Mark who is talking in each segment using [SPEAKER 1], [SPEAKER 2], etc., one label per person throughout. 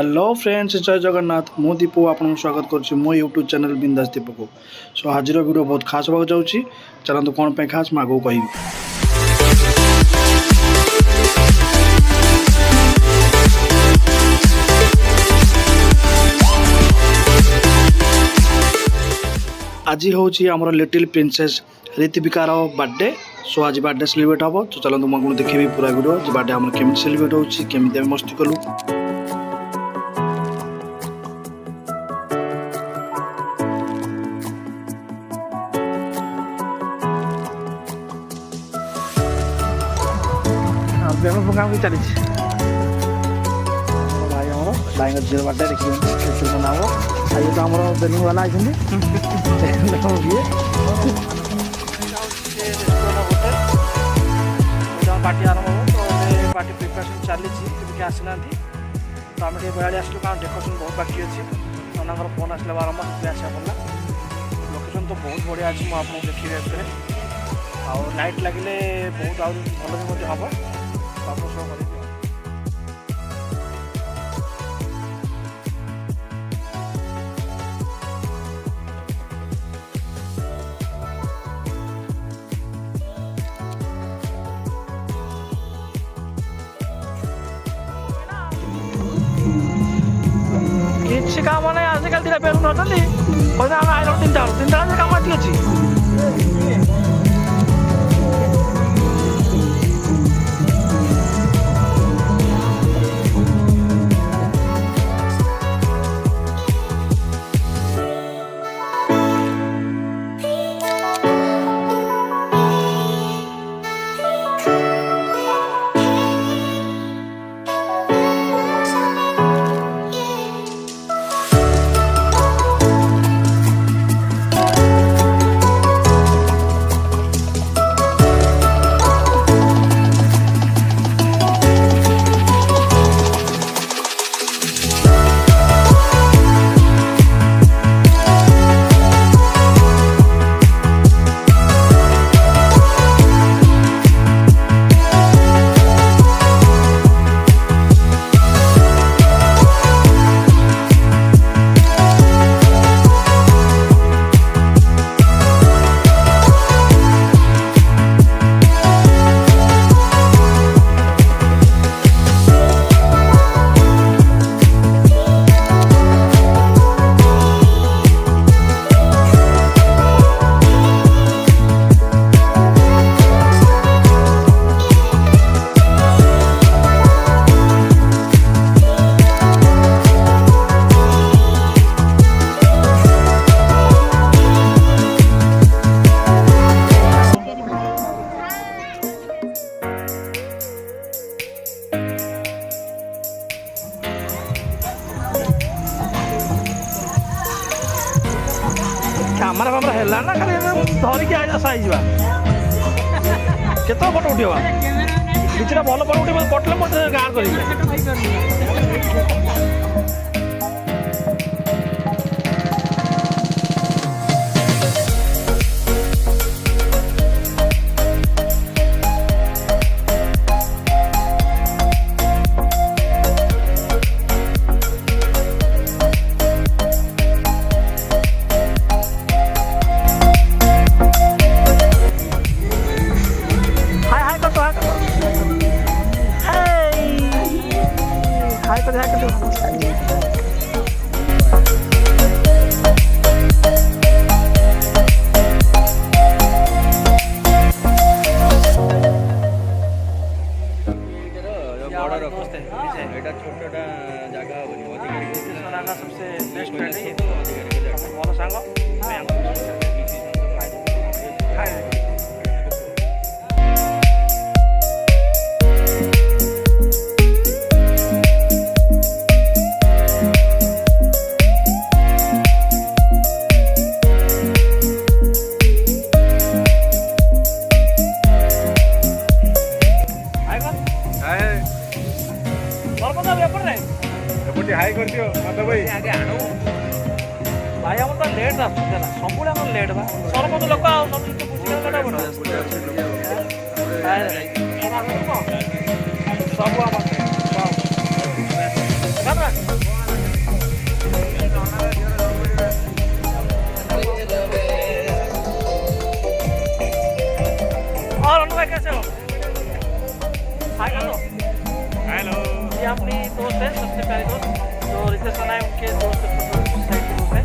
[SPEAKER 1] Hello friends, जय जगन्नाथ। मु दीपू आपको स्वागत करुच्ची मो यूट्यूब चैनल बindashdipu को। सो आज वीडियो बहुत खास होगा जाऊँगी। चलते कौन पे खास मैं आगे कह आज हूँ आमर लिटिल प्रिंसेस ऋत्विकार बर्थडे। सो आज बर्थडे सेलिब्रेट हम। तो चलते मुझे देखी पूरा वीडियो बर्थडे आम केमी सेलिब्रेट होमी मस्ती कलु। प्रोग्राम भी चली भाई हम भाई झील बाटे देखिए बना हम आई तो आम बेलून वाला आई पार्टी आरंभ हो तो पार्टी प्रिपेरेसन चली आसना तो आम बेला आसलु कारण डेकोरेशन बहुत बाकी अच्छी अना फोन आसला बारंबार आसा पड़ा। लोकेशन तो बहुत बढ़िया अच्छी मुझे आपको देखिए आ लाइट लगे बहुत आल भी हम आपको शो कर किसी काम ना आजिकल दिन बेलून अच्छी कहते आम आइल तीन टा काम अच्छी कैमरा फैमरा है ना खाली धरिकी आइजा साइज केत फोटो उठेबा किसी भल फोटो उठे पटले मत गाँ कर सबसे बेस्ट भल सांग हाई कर दियो मतलब भाई आगे आनो भाई हम तो लेट आछन ना सबुले हम लेट बा सरपंच लोक आ सब तो बुझी गला बड़ सब हम भाई कैसे हो? हाय कर लो।
[SPEAKER 2] हेलो।
[SPEAKER 1] ये अपनी दोस्त है, सबसे प्यारी दोस्त जो रितेश है उनके दोस्त है। तो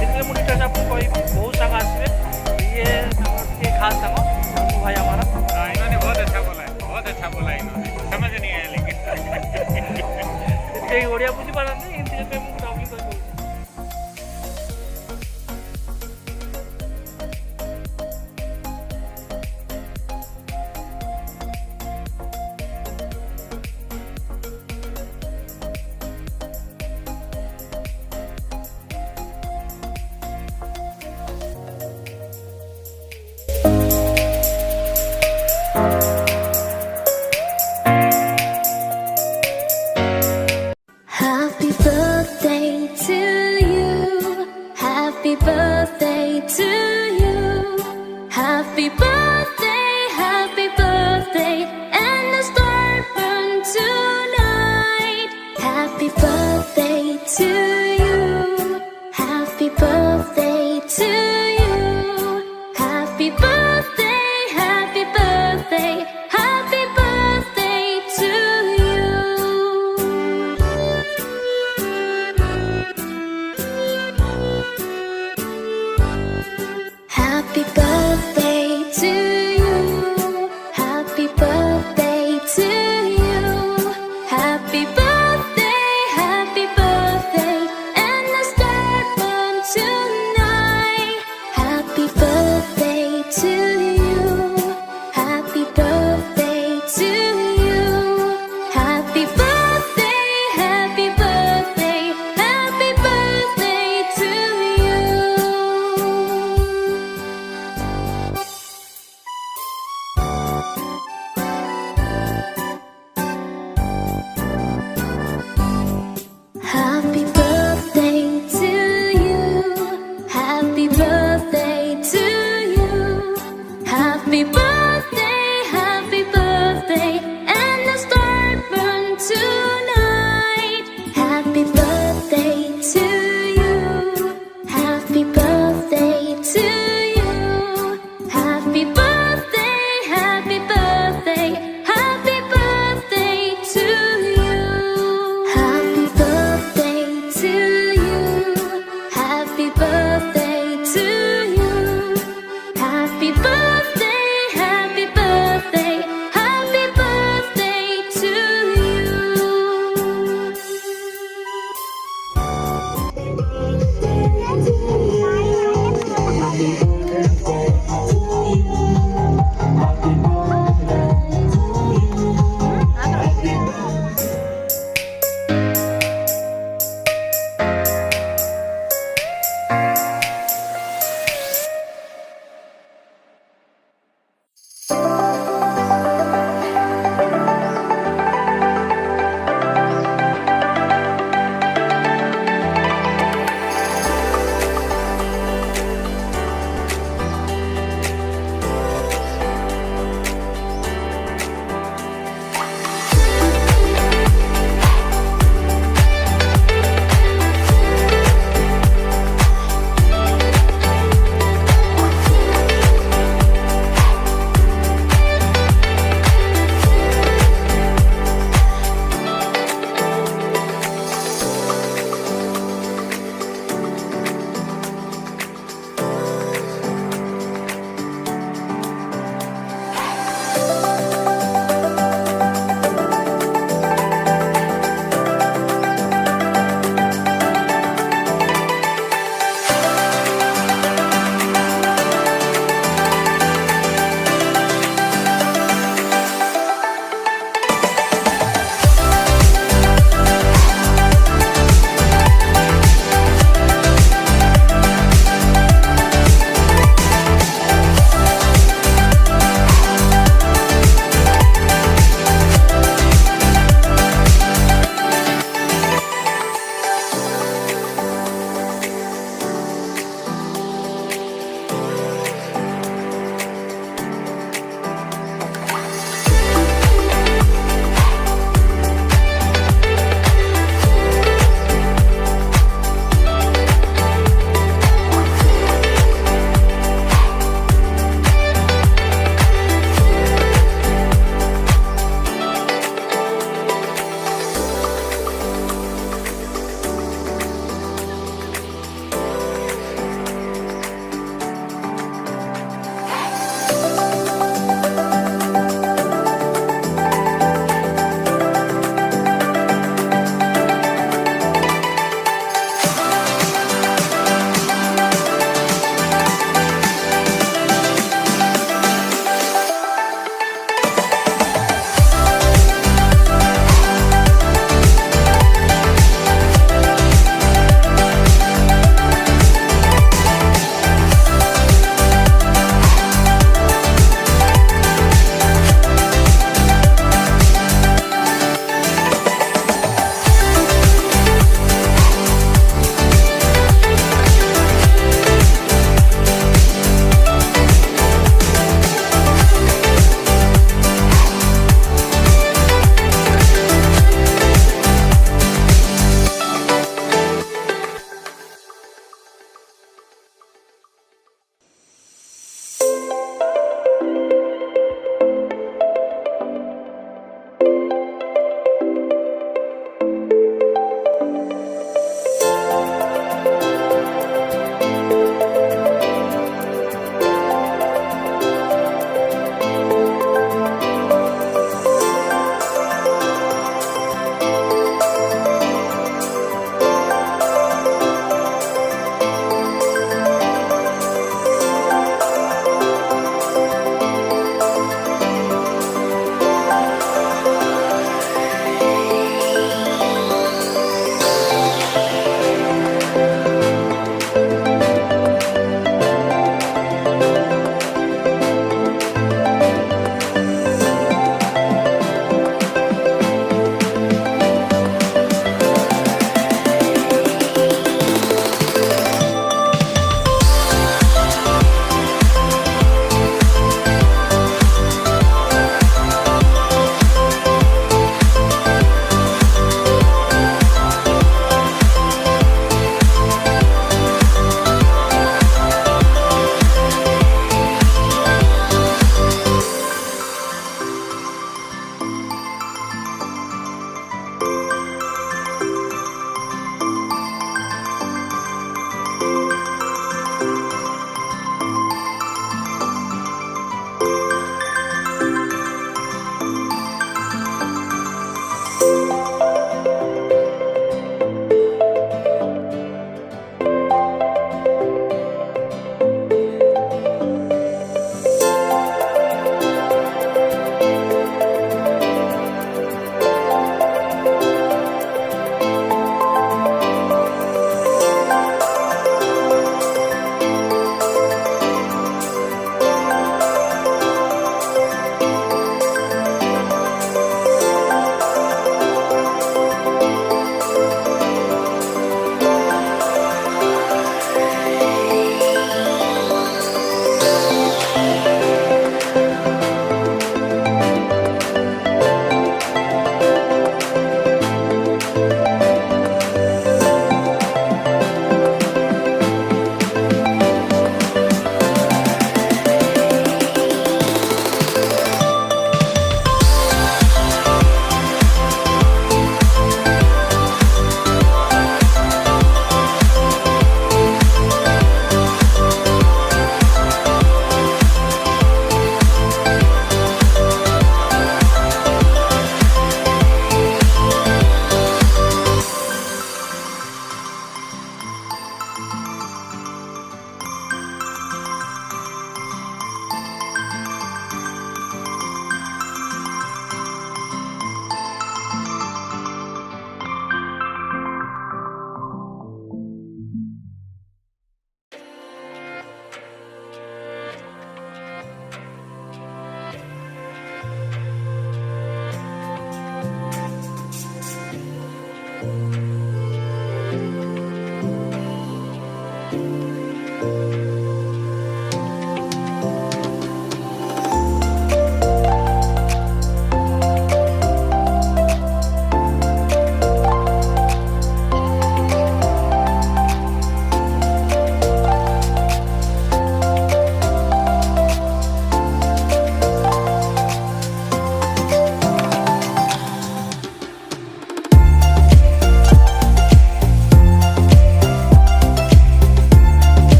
[SPEAKER 1] जितने मोनिटर आपको कोई बहुत सारा आसवे ये खास सामा भाई हमारा।
[SPEAKER 2] इन्होंने बहुत अच्छा बोला है, बहुत अच्छा बोला है इन्होंने, समझ नहीं आया लेकिन
[SPEAKER 1] कहीं ओडिया बुझी पारा नहीं हिंदी में मुझे डाउनलोड कर।
[SPEAKER 3] Happy birthday to you. Happy birthday to you. Happy birthday, happy birthday, and the star burn tonight. Happy birthday to you. Happy birthday to you. Happy birthday, happy birthday, happy birthday to you. Happy birthday to you. Happy birthday to you. Happy birthday, and the star burn tonight. Happy birthday to you. Happy birthday to you. Happy birthday, happy birthday, happy birthday to you. Happy birthday to you. Happy birthday to you. Happy birthday, and the star burn tonight. Happy birthday to you. Happy birthday to you. Happy birthday, happy birthday, happy birthday to you. Happy birthday to you. Happy birthday to you. Happy birthday,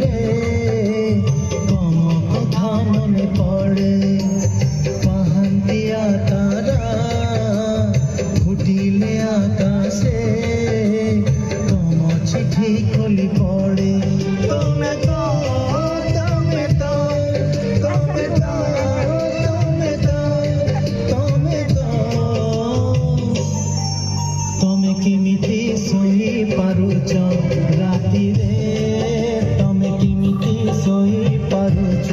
[SPEAKER 4] রে কম কথা মনে পড়ে পাহান্তিয়া তারা ফুটিলে আকাশে কম চিঠি খোলি পড়ে তুমি তো তুমি তো তুমি তো তুমি তো তুমি তো তুমি কেমিতি ଶୋଇ ପାରୁଛ ରାତିରେ ତମେ କେମିତି ଶୋଇ ପାରୁଛ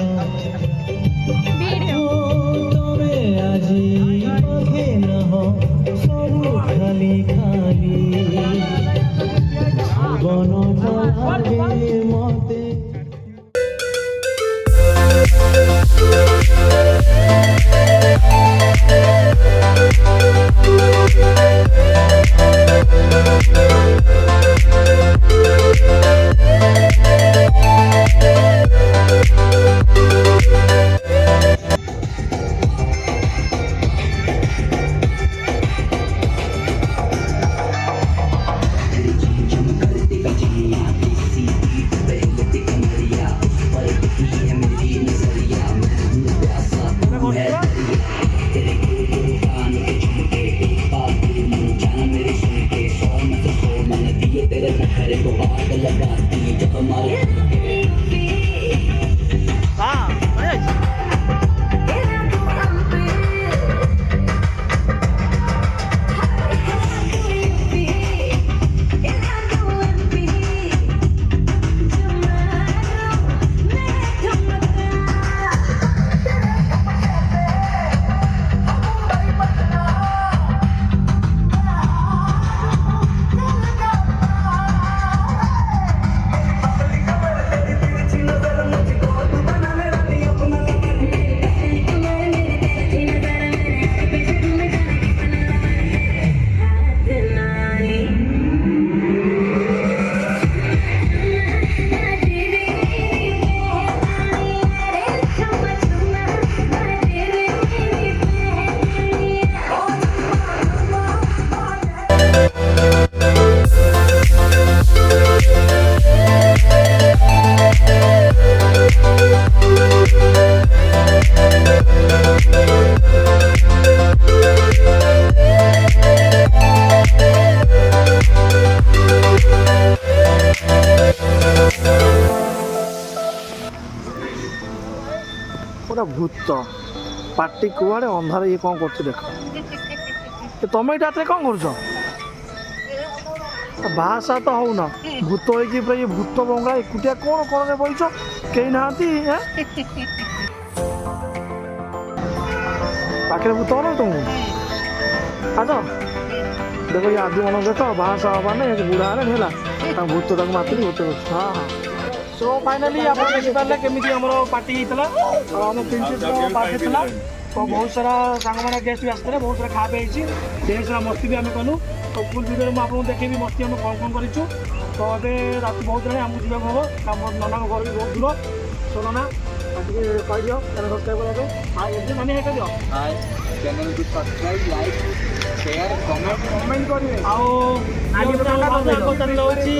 [SPEAKER 4] ତମେ ଆଜି ପାଖେ ନହ ସବୁ ଖାଲି ଖାଲି ଜୀବନ ଲାଗେ ମତେ
[SPEAKER 1] पूरा भूत पार्टी कुआड़े अंधार ये कौन कर देख तुम ये रात कौन कर बासा तो हो ना भूत हो भूत बंगा एकुटिया कौन कौन बैच कहीं ना पाखे भूत हो ना तुमको आज देखो ये आदि मन देख बासा हवा नहीं बुढ़ा है भूत तक मात्र भूत हाँ हाँ सो फाइनाली आप देखिपारे केमी आम पार्टी होता आम प्रिंसेस पार्टी था तो बहुत सारा सांग मैंने गेस्ट भी आसते बहुत सारा खापे ढेर सारा मस्ती भी आम कलु तो फुल भिडियो मुझे आपको देखेबी मस्ती आम कौन कौन करूँ तो अभी रात बहुत है आमको जावाक हम नना घर भी बहुत दूर सो नना कह दियो चैनल सब्सक्राइब करके हाय मानी है दियो
[SPEAKER 2] हाय चैनल को सब्सक्राइब लाइक शेयर कमेंट
[SPEAKER 1] करेंगे आगे चैनल होची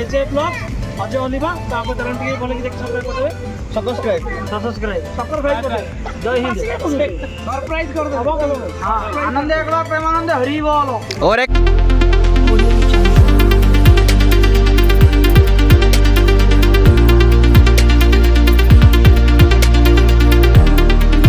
[SPEAKER 1] एजे ब्लॉग अजय ओलिवा तो आपको चैनल टिके बोले कि सब्सक्राइब कर देबे सब्सक्राइब कर जय हिंद सरप्राइज कर दो हां आनंद एकला प्रेमानंद हरि बोल
[SPEAKER 2] और एक